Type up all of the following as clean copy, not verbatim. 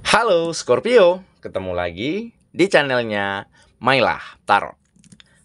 Halo Scorpio, ketemu lagi di channelnya Mailah Tarot.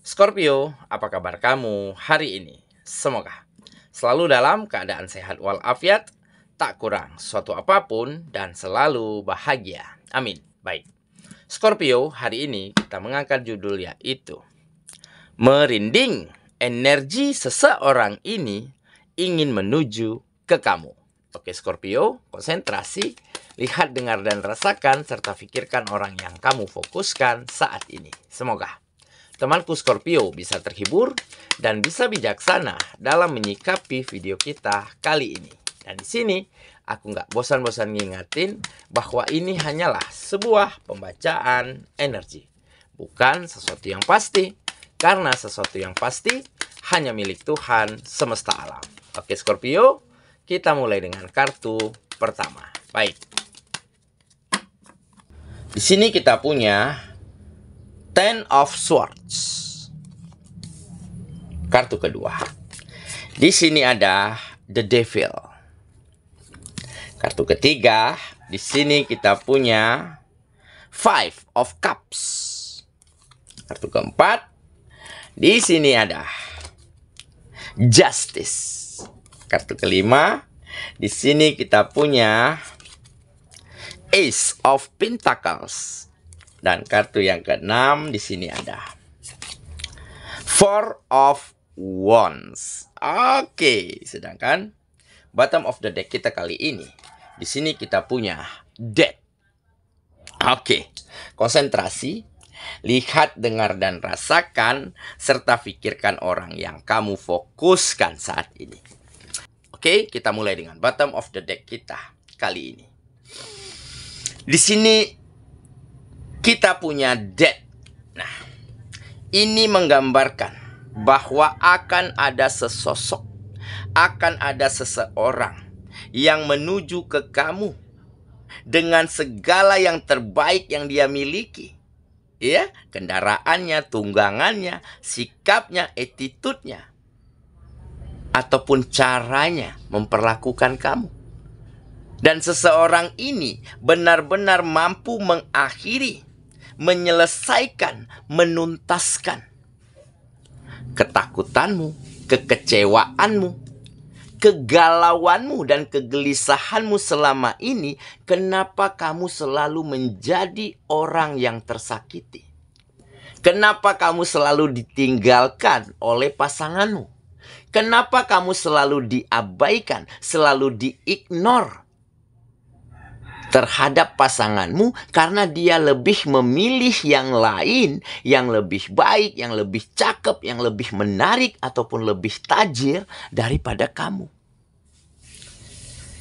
Scorpio, apa kabar kamu hari ini? Semoga selalu dalam keadaan sehat walafiat, tak kurang suatu apapun, dan selalu bahagia. Amin. Baik, Scorpio, hari ini kita mengangkat judul yaitu Merinding, energi seseorang ini ingin menuju ke kamu. Oke Scorpio, konsentrasi, lihat, dengar, dan rasakan, serta pikirkan orang yang kamu fokuskan saat ini. Semoga temanku Scorpio bisa terhibur dan bisa bijaksana dalam menyikapi video kita kali ini. Dan di sini aku nggak bosan-bosan ngingetin bahwa ini hanyalah sebuah pembacaan energi, bukan sesuatu yang pasti. Karena sesuatu yang pasti hanya milik Tuhan semesta alam. Oke Scorpio, kita mulai dengan kartu pertama. Baik. Di sini kita punya Ten of Swords. Kartu kedua. Di sini ada The Devil. Kartu ketiga, di sini kita punya Five of Cups. Kartu keempat, di sini ada Justice. Kartu kelima, di sini kita punya Ace of Pentacles. Dan kartu yang keenam di sini ada Four of Wands. Oke, sedangkan bottom of the deck kita kali ini, di sini kita punya Death. Oke, konsentrasi, lihat, dengar, dan rasakan, serta pikirkan orang yang kamu fokuskan saat ini. Oke, kita mulai dengan bottom of the deck kita kali ini. Di sini kita punya Death. Nah, ini menggambarkan bahwa akan ada sesosok, akan ada seseorang yang menuju ke kamu dengan segala yang terbaik yang dia miliki. Ya, kendaraannya, tunggangannya, sikapnya, attitude-nya, ataupun caranya memperlakukan kamu. Dan seseorang ini benar-benar mampu mengakhiri, menyelesaikan, menuntaskan ketakutanmu, kekecewaanmu, kegalauanmu, dan kegelisahanmu selama ini. Kenapa kamu selalu menjadi orang yang tersakiti? Kenapa kamu selalu ditinggalkan oleh pasanganmu? Kenapa kamu selalu diabaikan, selalu diignore terhadap pasanganmu? Karena dia lebih memilih yang lain, yang lebih baik, yang lebih cakep, yang lebih menarik, ataupun lebih tajir daripada kamu.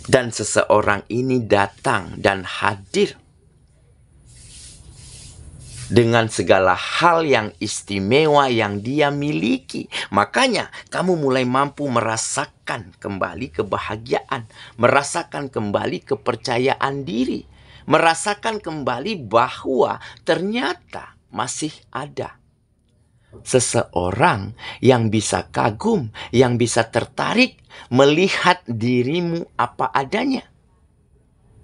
Dan seseorang ini datang dan hadir dengan segala hal yang istimewa yang dia miliki. Makanya kamu mulai mampu merasakan kembali kebahagiaan, merasakan kembali kepercayaan diri, merasakan kembali bahwa ternyata masih ada seseorang yang bisa kagum, yang bisa tertarik melihat dirimu apa adanya,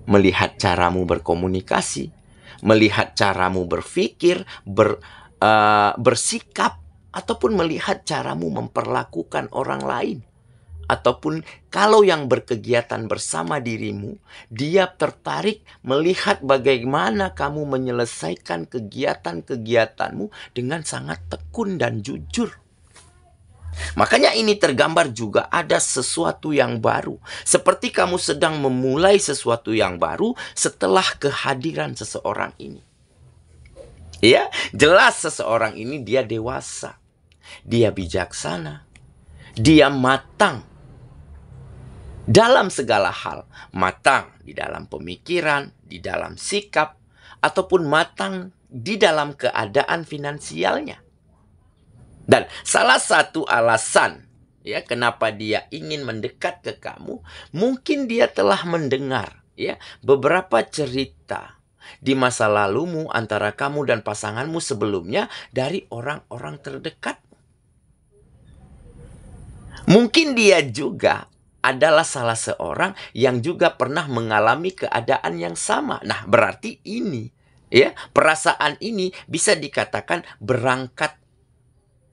melihat caramu berkomunikasi, melihat caramu berpikir, bersikap, ataupun melihat caramu memperlakukan orang lain. Ataupun kalau yang berkegiatan bersama dirimu, dia tertarik melihat bagaimana kamu menyelesaikan kegiatan-kegiatanmu dengan sangat tekun dan jujur. Makanya ini tergambar juga ada sesuatu yang baru. Seperti kamu sedang memulai sesuatu yang baru setelah kehadiran seseorang ini. Ya, jelas seseorang ini dia dewasa. Dia bijaksana. Dia matang dalam segala hal. Matang di dalam pemikiran, di dalam sikap, ataupun matang di dalam keadaan finansialnya. Dan salah satu alasan ya kenapa dia ingin mendekat ke kamu, mungkin dia telah mendengar ya beberapa cerita di masa lalumu antara kamu dan pasanganmu sebelumnya dari orang-orang terdekat. Mungkin dia juga adalah salah seorang yang juga pernah mengalami keadaan yang sama. Nah, berarti ini, ya, perasaan ini bisa dikatakan berangkat,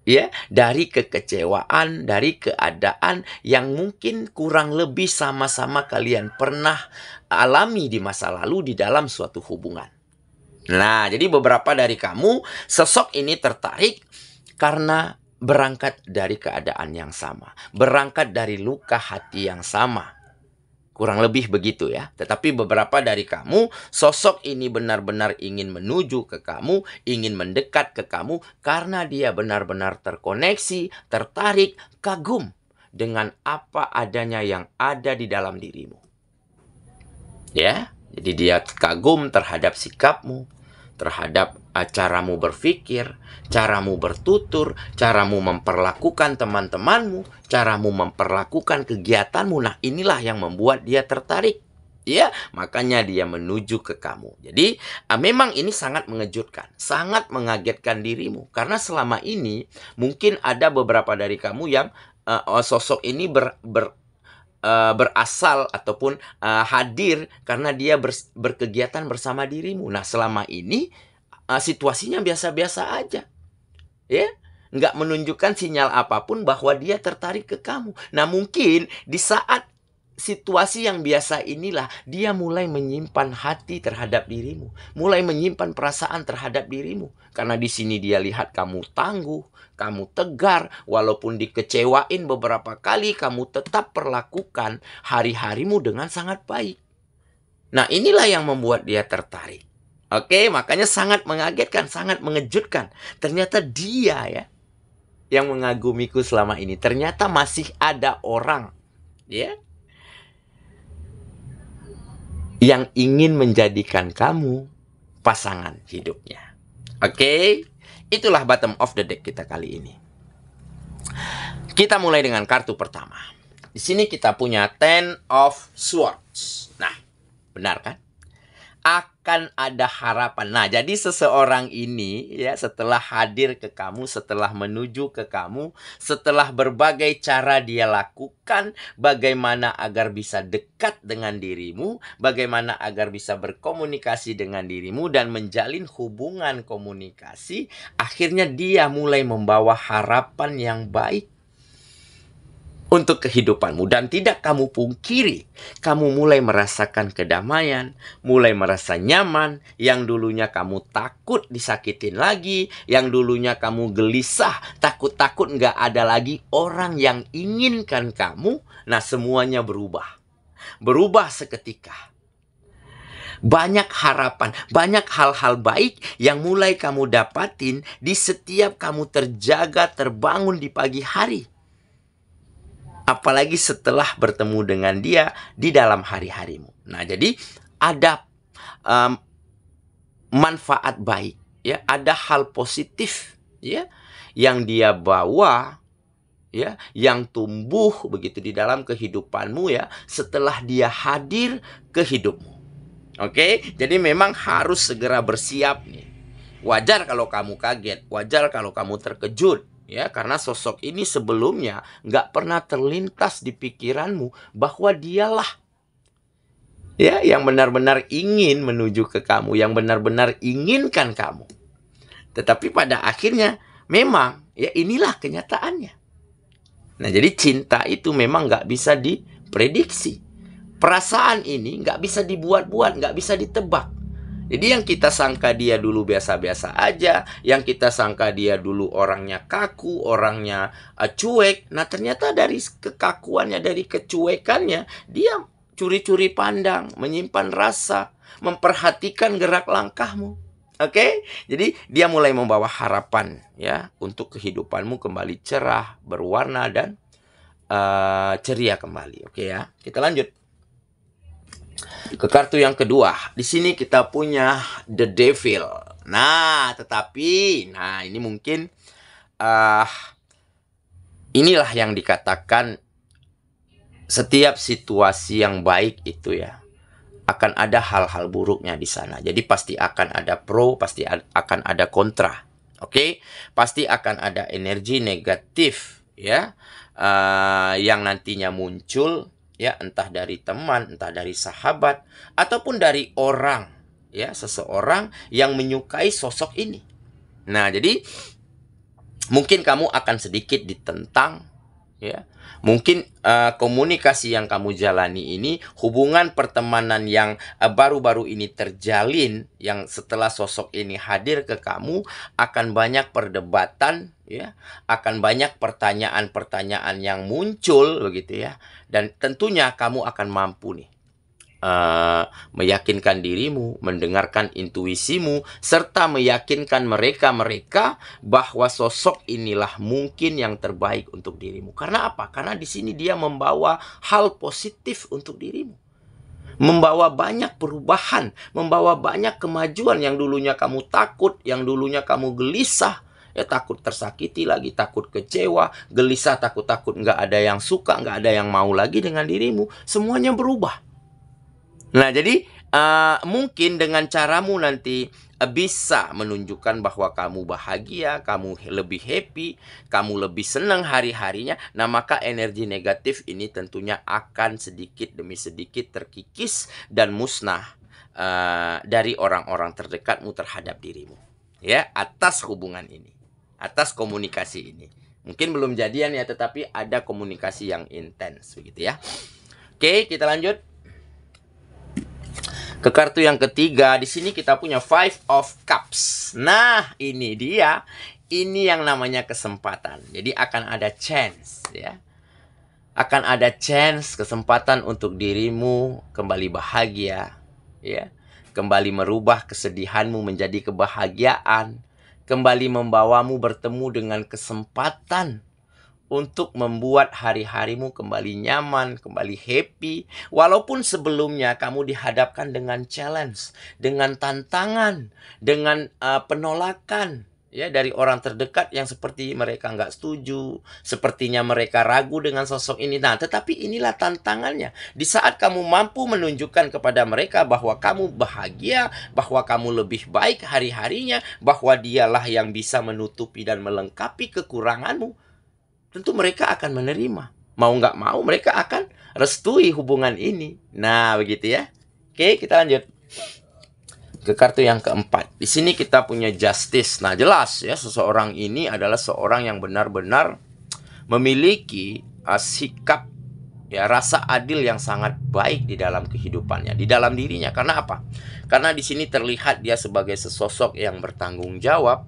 ya, dari kekecewaan, dari keadaan yang mungkin kurang lebih sama-sama kalian pernah alami di masa lalu di dalam suatu hubungan. Nah, jadi beberapa dari kamu, sosok ini tertarik karena berangkat dari keadaan yang sama, berangkat dari luka hati yang sama. Kurang lebih begitu ya. Tetapi beberapa dari kamu, sosok ini benar-benar ingin menuju ke kamu, ingin mendekat ke kamu karena dia benar-benar terkoneksi, tertarik, kagum dengan apa adanya yang ada di dalam dirimu. Ya, jadi dia kagum terhadap sikapmu, terhadap caramu berpikir, caramu bertutur, caramu memperlakukan teman-temanmu, caramu memperlakukan kegiatanmu. Nah, inilah yang membuat dia tertarik. Ya, makanya dia menuju ke kamu. Jadi, memang ini sangat mengejutkan, sangat mengagetkan dirimu. Karena selama ini, mungkin ada beberapa dari kamu yang sosok ini berasal ataupun hadir karena dia berkegiatan bersama dirimu. Nah, selama ini situasinya biasa-biasa aja, ya, nggak menunjukkan sinyal apapun bahwa dia tertarik ke kamu. Nah, mungkin di saat situasi yang biasa inilah dia mulai menyimpan hati terhadap dirimu, mulai menyimpan perasaan terhadap dirimu, karena di sini dia lihat kamu tangguh, kamu tegar, walaupun dikecewain beberapa kali, kamu tetap perlakukan hari-harimu dengan sangat baik. Nah, inilah yang membuat dia tertarik. Oke, makanya sangat mengagetkan, sangat mengejutkan. Ternyata dia, ya, yang mengagumiku selama ini. Ternyata masih ada orang, ya, yang ingin menjadikan kamu pasangan hidupnya. Oke, itulah bottom of the deck kita kali ini. Kita mulai dengan kartu pertama. Di sini kita punya Ten of Swords. Nah, benar kan? Akan ada harapan. Nah, jadi seseorang ini, ya, setelah hadir ke kamu, setelah menuju ke kamu, setelah berbagai cara dia lakukan, bagaimana agar bisa dekat dengan dirimu, bagaimana agar bisa berkomunikasi dengan dirimu dan menjalin hubungan komunikasi, akhirnya dia mulai membawa harapan yang baik untuk kehidupanmu. Dan tidak kamu pungkiri, kamu mulai merasakan kedamaian, mulai merasa nyaman. Yang dulunya kamu takut disakitin lagi, yang dulunya kamu gelisah, takut-takut nggak ada lagi orang yang inginkan kamu. Nah, semuanya berubah. Berubah seketika. Banyak harapan, banyak hal-hal baik yang mulai kamu dapatin di setiap kamu terjaga, terbangun di pagi hari. Apalagi setelah bertemu dengan dia di dalam hari-harimu. Nah, jadi ada manfaat baik, ya, ada hal positif, ya, yang dia bawa, ya, yang tumbuh begitu di dalam kehidupanmu, ya, setelah dia hadir ke hidupmu. Oke, jadi memang harus segera bersiap nih. Wajar kalau kamu kaget, wajar kalau kamu terkejut. Ya, karena sosok ini sebelumnya nggak pernah terlintas di pikiranmu bahwa dialah, ya, yang benar-benar ingin menuju ke kamu, yang benar-benar inginkan kamu. Tetapi pada akhirnya memang, ya, inilah kenyataannya. Nah, jadi cinta itu memang nggak bisa diprediksi. Perasaan ini nggak bisa dibuat-buat, nggak bisa ditebak. Jadi yang kita sangka dia dulu biasa-biasa aja, yang kita sangka dia dulu orangnya kaku, orangnya cuek. Nah, ternyata dari kekakuannya, dari kecuekannya, dia curi-curi pandang, menyimpan rasa, memperhatikan gerak langkahmu. Oke? Jadi dia mulai membawa harapan, ya, untuk kehidupanmu kembali cerah, berwarna, dan ceria kembali. Oke, ya. Kita lanjut ke kartu yang kedua. Di sini kita punya The Devil. Nah, tetapi, nah, ini mungkin inilah yang dikatakan setiap situasi yang baik itu, ya, akan ada hal-hal buruknya di sana. Jadi pasti akan ada pro, pasti akan ada kontra. Oke? Pasti akan ada energi negatif, ya, yang nantinya muncul ya, entah dari teman, entah dari sahabat, ataupun dari orang, ya, seseorang yang menyukai sosok ini. Nah, jadi mungkin kamu akan sedikit ditentang, ya. Mungkin komunikasi yang kamu jalani ini, hubungan pertemanan yang baru-baru ini terjalin, yang setelah sosok ini hadir ke kamu, akan banyak perdebatan, ya, akan banyak pertanyaan-pertanyaan yang muncul, begitu ya. Dan tentunya kamu akan mampu nih meyakinkan dirimu, mendengarkan intuisimu, serta meyakinkan mereka bahwa sosok inilah mungkin yang terbaik untuk dirimu. Karena apa? Karena di sini dia membawa hal positif untuk dirimu. Membawa banyak perubahan, membawa banyak kemajuan. Yang dulunya kamu takut, yang dulunya kamu gelisah, ya, takut tersakiti lagi, takut kecewa, gelisah, takut nggak ada yang suka, nggak ada yang mau lagi dengan dirimu. Semuanya berubah. Nah, jadi mungkin dengan caramu nanti bisa menunjukkan bahwa kamu bahagia, kamu lebih happy, kamu lebih senang hari-harinya. Nah, maka energi negatif ini tentunya akan sedikit demi sedikit terkikis dan musnah dari orang-orang terdekatmu terhadap dirimu. Ya, atas hubungan ini, atas komunikasi ini. Mungkin belum jadian ya, tetapi ada komunikasi yang intens, begitu ya. Oke, kita lanjut ke kartu yang ketiga. Di sini kita punya Five of Cups. Nah, ini dia. Ini yang namanya kesempatan. Jadi akan ada chance, ya. Akan ada chance, kesempatan untuk dirimu kembali bahagia, ya. Kembali merubah kesedihanmu menjadi kebahagiaan. Kembali membawamu bertemu dengan kesempatan untuk membuat hari-harimu kembali nyaman, kembali happy. Walaupun sebelumnya kamu dihadapkan dengan challenge, dengan tantangan, dengan penolakan, ya, dari orang terdekat yang seperti mereka nggak setuju, sepertinya mereka ragu dengan sosok ini. Nah, tetapi inilah tantangannya. Di saat kamu mampu menunjukkan kepada mereka bahwa kamu bahagia, bahwa kamu lebih baik hari-harinya, bahwa dialah yang bisa menutupi dan melengkapi kekuranganmu, tentu mereka akan menerima. Mau nggak mau mereka akan restui hubungan ini. Nah, begitu ya. Oke, kita lanjut ke kartu yang keempat. Di sini kita punya Justice. Nah, jelas ya, seseorang ini adalah seorang yang benar-benar memiliki sikap, ya, rasa adil yang sangat baik di dalam kehidupannya, di dalam dirinya. Karena apa? Karena di sini terlihat dia sebagai sesosok yang bertanggung jawab,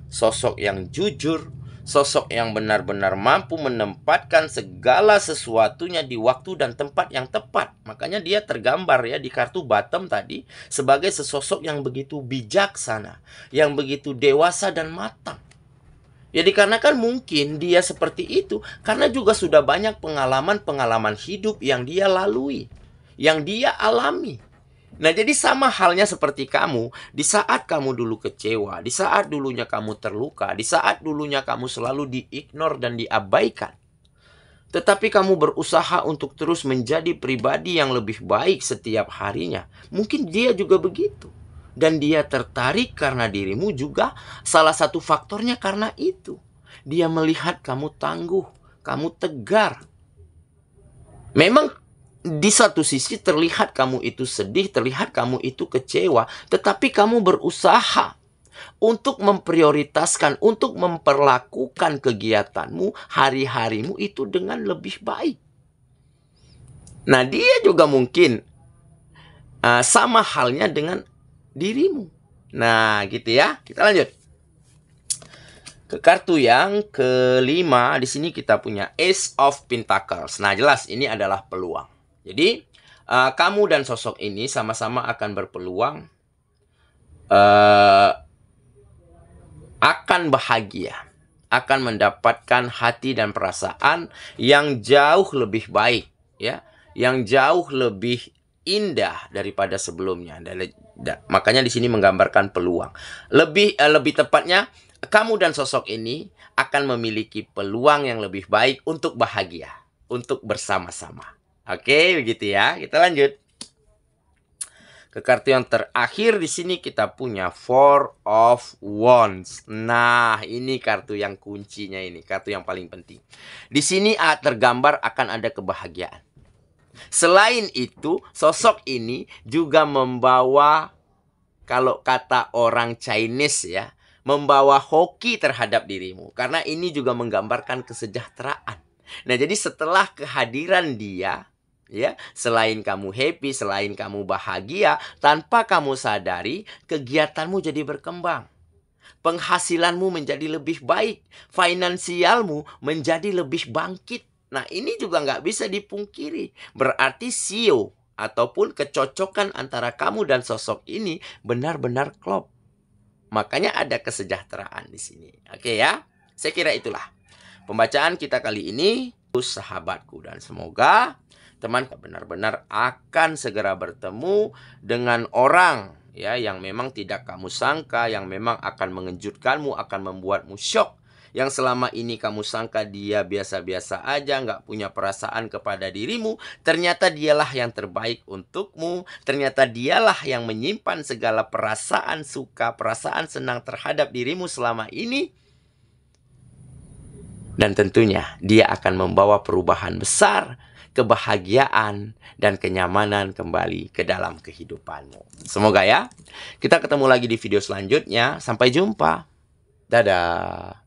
sosok yang jujur, sosok yang benar-benar mampu menempatkan segala sesuatunya di waktu dan tempat yang tepat. Makanya dia tergambar ya di kartu bottom tadi sebagai sesosok yang begitu bijaksana, yang begitu dewasa dan matang. Ya, dikarenakan mungkin dia seperti itu karena juga sudah banyak pengalaman-pengalaman hidup yang dia lalui, yang dia alami. Nah, jadi sama halnya seperti kamu, di saat kamu dulu kecewa, di saat dulunya kamu terluka, di saat dulunya kamu selalu diignore dan diabaikan. Tetapi kamu berusaha untuk terus menjadi pribadi yang lebih baik setiap harinya. Mungkin dia juga begitu. Dan dia tertarik karena dirimu juga, salah satu faktornya karena itu. Dia melihat kamu tangguh, kamu tegar. Memang di satu sisi terlihat kamu itu sedih, terlihat kamu itu kecewa, tetapi kamu berusaha untuk memprioritaskan, untuk memperlakukan kegiatanmu, hari-harimu itu dengan lebih baik. Nah, dia juga mungkin sama halnya dengan dirimu. Nah, gitu ya. Kita lanjut ke kartu yang kelima. Di sini kita punya Ace of Pentacles. Nah, jelas ini adalah peluang. Jadi, kamu dan sosok ini sama-sama akan berpeluang akan bahagia, akan mendapatkan hati dan perasaan yang jauh lebih baik, ya, yang jauh lebih indah daripada sebelumnya. Makanya di sini menggambarkan peluang. Lebih tepatnya, kamu dan sosok ini akan memiliki peluang yang lebih baik untuk bahagia, untuk bersama-sama. Oke, begitu ya. Kita lanjut ke kartu yang terakhir. Di sini kita punya Four of Wands. Nah, ini kartu yang kuncinya, ini kartu yang paling penting. Di sini tergambar akan ada kebahagiaan. Selain itu, sosok ini juga membawa, kalau kata orang Chinese ya, membawa hoki terhadap dirimu. Karena ini juga menggambarkan kesejahteraan. Nah, jadi setelah kehadiran dia, ya, selain kamu happy, selain kamu bahagia, tanpa kamu sadari, kegiatanmu jadi berkembang. Penghasilanmu menjadi lebih baik. Finansialmu menjadi lebih bangkit. Nah, ini juga nggak bisa dipungkiri. Berarti sio ataupun kecocokan antara kamu dan sosok ini benar-benar klop. Makanya ada kesejahteraan di sini. Oke ya? Saya kira itulah pembacaan kita kali ini, sahabatku. Dan semoga teman benar-benar akan segera bertemu dengan orang ya yang memang tidak kamu sangka, yang memang akan mengejutkanmu, akan membuatmu syok. Yang selama ini kamu sangka dia biasa-biasa aja, nggak punya perasaan kepada dirimu. Ternyata dialah yang terbaik untukmu. Ternyata dialah yang menyimpan segala perasaan suka, perasaan senang terhadap dirimu selama ini. Dan tentunya dia akan membawa perubahan besar, kebahagiaan, dan kenyamanan kembali ke dalam kehidupanmu. Semoga ya. Kita ketemu lagi di video selanjutnya. Sampai jumpa. Dadah.